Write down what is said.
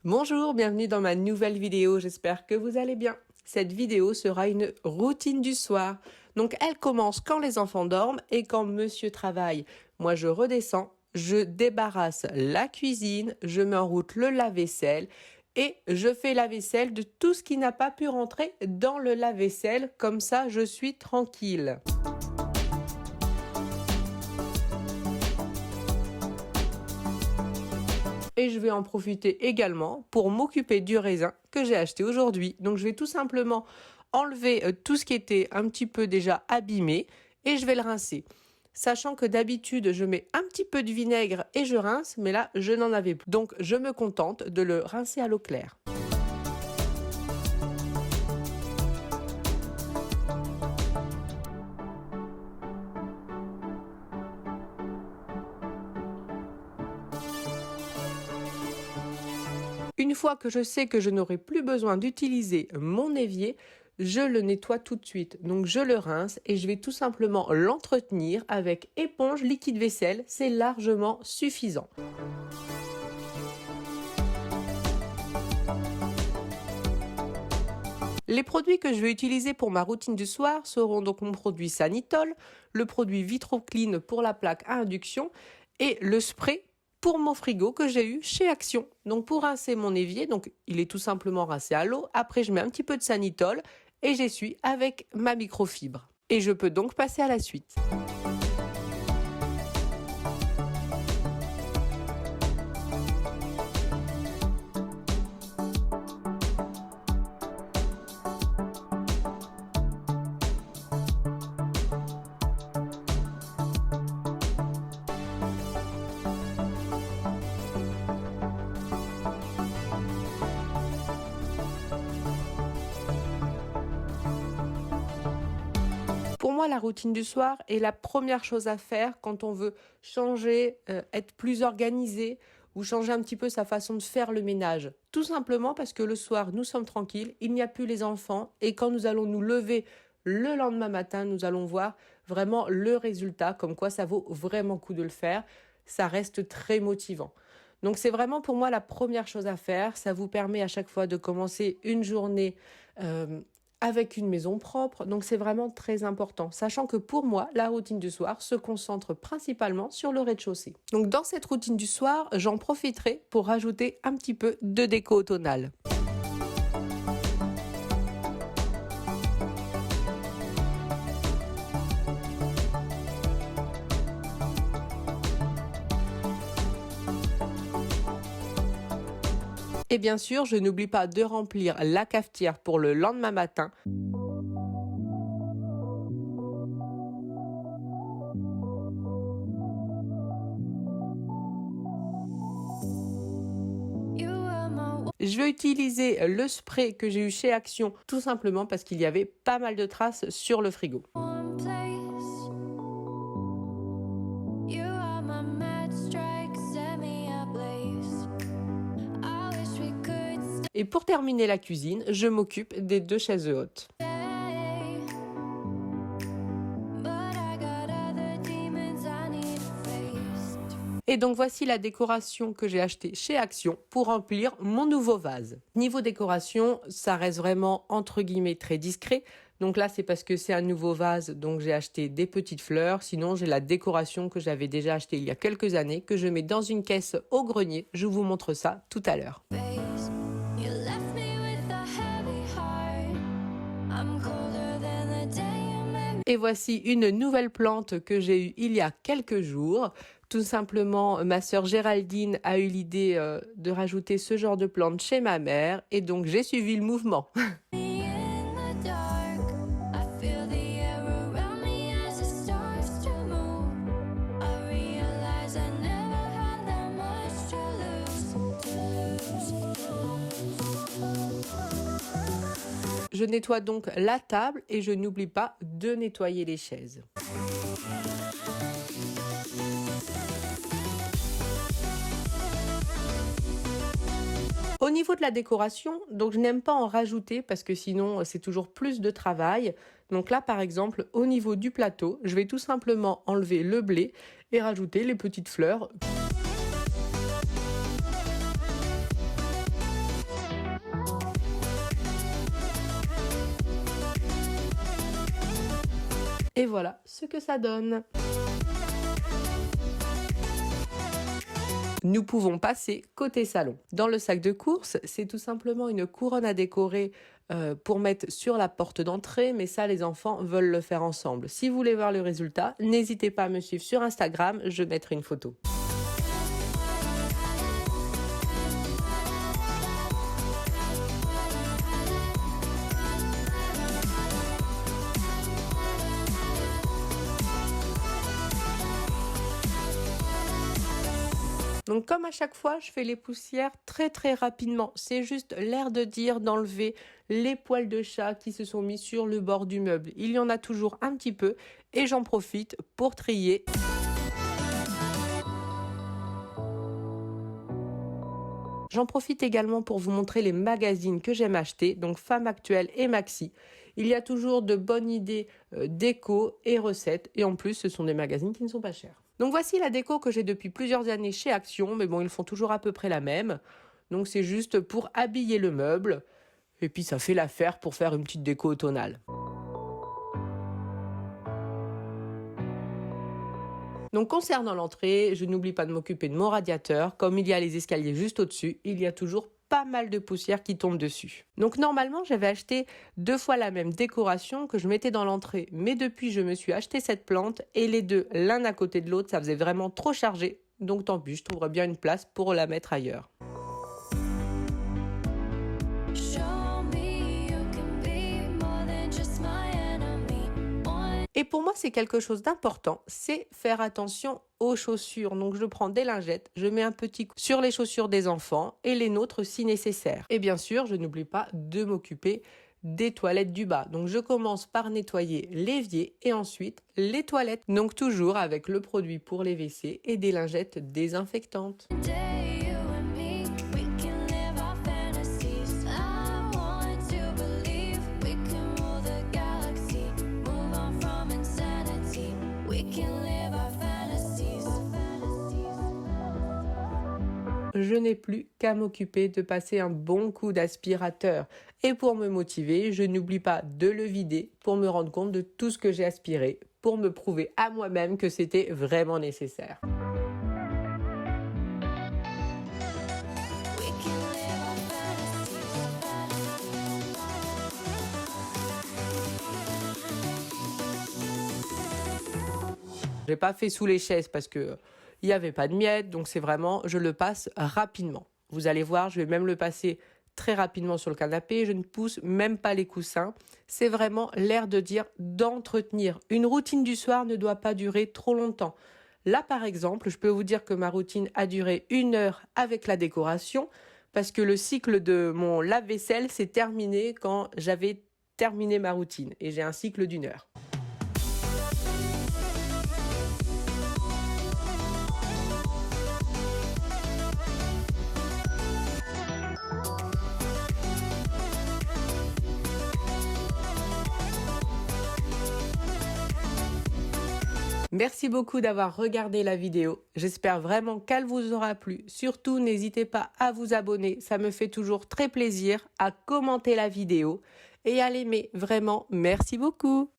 Bonjour, bienvenue dans ma nouvelle vidéo, j'espère que vous allez bien. Cette vidéo sera une routine du soir. Donc elle commence quand les enfants dorment et quand monsieur travaille. Moi je redescends, je débarrasse la cuisine, je mets en route le lave-vaisselle et je fais la vaisselle de tout ce qui n'a pas pu rentrer dans le lave-vaisselle. Comme ça je suis tranquille. Et je vais en profiter également pour m'occuper du raisin que j'ai acheté aujourd'hui. Donc je vais tout simplement enlever tout ce qui était un petit peu déjà abîmé et je vais le rincer. Sachant que d'habitude je mets un petit peu de vinaigre et je rince, mais là je n'en avais plus. Donc je me contente de le rincer à l'eau claire. Une fois que je sais que je n'aurai plus besoin d'utiliser mon évier, je le nettoie tout de suite. Donc je le rince et je vais tout simplement l'entretenir avec éponge liquide vaisselle. C'est largement suffisant. Les produits que je vais utiliser pour ma routine du soir seront donc mon produit Sanitol, le produit VitroClean pour la plaque à induction et le spray pour mon frigo que j'ai eu chez Action. Donc pour rincer mon évier, donc il est tout simplement rincé à l'eau. Après je mets un petit peu de Sanitol et j'essuie avec ma microfibre. Et je peux donc passer à la suite. Pour moi, la routine du soir est la première chose à faire quand on veut changer, être plus organisé ou changer un petit peu sa façon de faire le ménage. Tout simplement parce que le soir, nous sommes tranquilles, il n'y a plus les enfants et quand nous allons nous lever le lendemain matin, nous allons voir vraiment le résultat, comme quoi ça vaut vraiment le coup de le faire. Ça reste très motivant. Donc c'est vraiment pour moi la première chose à faire. Ça vous permet à chaque fois de commencer une journée avec une maison propre, donc c'est vraiment très important, sachant que pour moi, la routine du soir se concentre principalement sur le rez-de-chaussée. Donc dans cette routine du soir, j'en profiterai pour rajouter un petit peu de déco automnale. Et bien sûr, je n'oublie pas de remplir la cafetière pour le lendemain matin. Je vais utiliser le spray que j'ai eu chez Action, tout simplement parce qu'il y avait pas mal de traces sur le frigo. Et pour terminer la cuisine, je m'occupe des 2 chaises hautes. Et donc voici la décoration que j'ai achetée chez Action pour remplir mon nouveau vase. Niveau décoration, ça reste vraiment entre guillemets très discret. Donc là c'est parce que c'est un nouveau vase, donc j'ai acheté des petites fleurs. Sinon j'ai la décoration que j'avais déjà achetée il y a quelques années, que je mets dans une caisse au grenier. Je vous montre ça tout à l'heure. Et voici une nouvelle plante que j'ai eue il y a quelques jours. Tout simplement, ma sœur Géraldine a eu l'idée de rajouter ce genre de plante chez ma mère et donc j'ai suivi le mouvement. Je nettoie donc la table et je n'oublie pas de nettoyer les chaises. Au niveau de la décoration, donc je n'aime pas en rajouter parce que sinon c'est toujours plus de travail. Donc là par exemple, au niveau du plateau, je vais tout simplement enlever le blé et rajouter les petites fleurs. Et voilà ce que ça donne. Nous pouvons passer côté salon. Dans le sac de course, c'est tout simplement une couronne à décorer pour mettre sur la porte d'entrée, mais ça, les enfants veulent le faire ensemble. Si vous voulez voir le résultat, n'hésitez pas à me suivre sur Instagram, je mettrai une photo. Donc comme à chaque fois, je fais les poussières très rapidement. C'est juste l'air de dire d'enlever les poils de chat qui se sont mis sur le bord du meuble. Il y en a toujours un petit peu et j'en profite pour trier. J'en profite également pour vous montrer les magazines que j'aime acheter, donc Femme Actuelle et Maxi. Il y a toujours de bonnes idées déco et recettes et en plus ce sont des magazines qui ne sont pas chers. Donc voici la déco que j'ai depuis plusieurs années chez Action, mais bon, ils font toujours à peu près la même. Donc c'est juste pour habiller le meuble et puis ça fait l'affaire pour faire une petite déco automnale. Donc concernant l'entrée, je n'oublie pas de m'occuper de mon radiateur. Comme il y a les escaliers juste au-dessus, il y a toujours pas mal de poussière qui tombe dessus. Donc normalement, j'avais acheté 2 fois la même décoration que je mettais dans l'entrée. Mais depuis, je me suis acheté cette plante et les deux, l'un à côté de l'autre, ça faisait vraiment trop chargé. Donc tant pis, je trouverai bien une place pour la mettre ailleurs. Et pour moi, c'est quelque chose d'important, c'est faire attention aux chaussures. Donc je prends des lingettes, je mets un petit coup sur les chaussures des enfants et les nôtres si nécessaire. Et bien sûr, je n'oublie pas de m'occuper des toilettes du bas. Donc je commence par nettoyer l'évier et ensuite les toilettes. Donc toujours avec le produit pour les WC et des lingettes désinfectantes. Je n'ai plus qu'à m'occuper de passer un bon coup d'aspirateur. Et pour me motiver, je n'oublie pas de le vider pour me rendre compte de tout ce que j'ai aspiré, pour me prouver à moi-même que c'était vraiment nécessaire. J'ai pas fait sous les chaises parce que il n'y avait pas de miettes, donc c'est vraiment, je le passe rapidement. Vous allez voir, je vais même le passer très rapidement sur le canapé, je ne pousse même pas les coussins. C'est vraiment l'air de dire d'entretenir. Une routine du soir ne doit pas durer trop longtemps. Là, par exemple, je peux vous dire que ma routine a duré 1 heure avec la décoration parce que le cycle de mon lave-vaisselle s'est terminé quand j'avais terminé ma routine et j'ai un cycle d'1 heure. Merci beaucoup d'avoir regardé la vidéo. J'espère vraiment qu'elle vous aura plu. Surtout, n'hésitez pas à vous abonner. Ça me fait toujours très plaisir, à commenter la vidéo et à l'aimer. Vraiment, merci beaucoup.